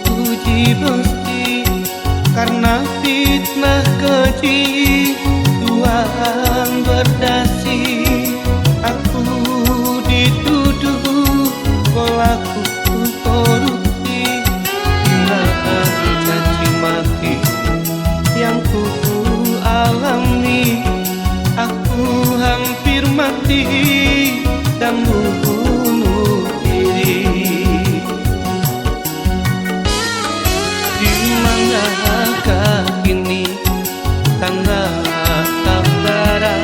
puji besti karena fitnah keji Tuhan berdasi. Aku dituduh pelaku korupsi, hinaan caci maki yang ku alami. Aku hampir mati dan bunuh diri. Di manakah kini tanah Tambara?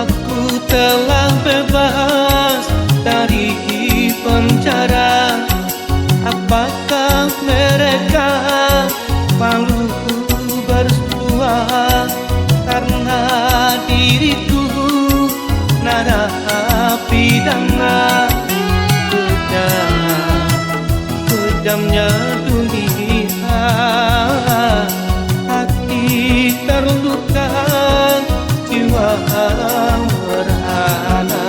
Aku telah bebas dari penjara. Apakah mereka malu bersua karena diriku narapidana? Kejamnya dunia, hati terluka, jiwa merana.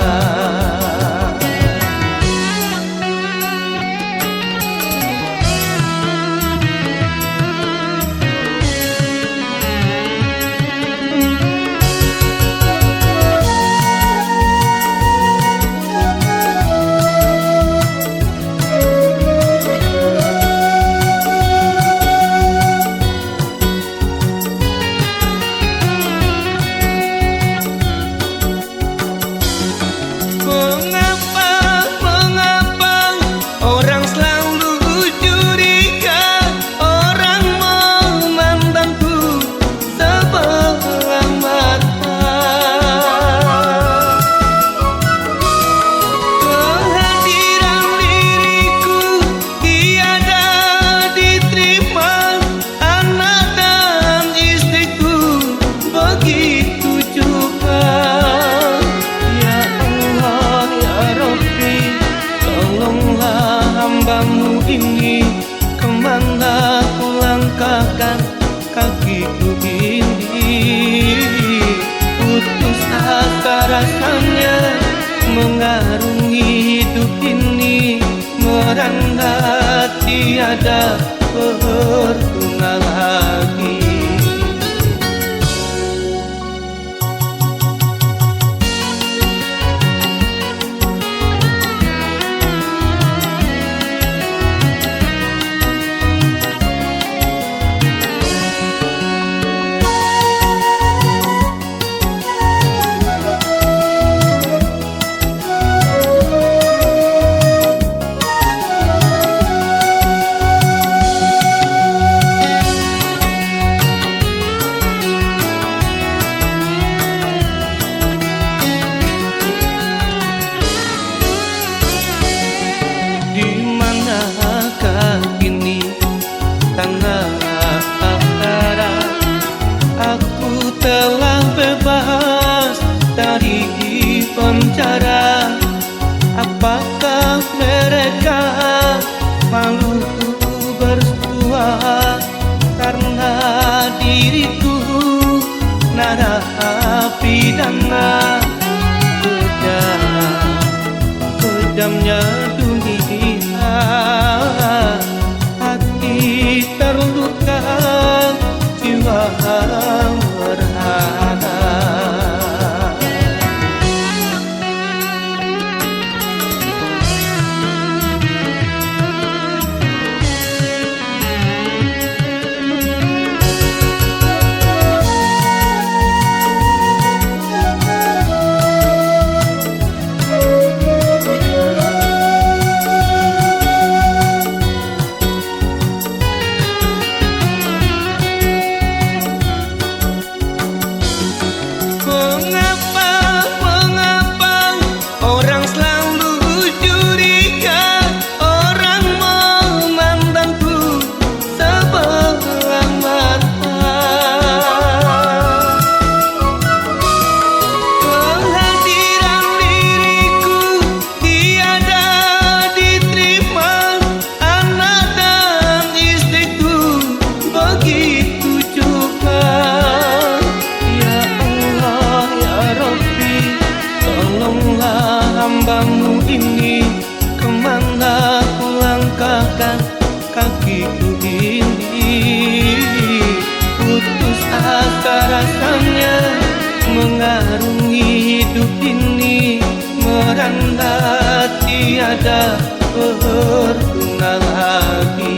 Hambamu ini, kemana ku langkahkan kakiku ini? Putus asa rasanya mengarungi hidup ini, merana tiada berguna lagi. kakiku ini. Putus asa rasanya mengarungi hidup ini, merana tiada berguna lagi.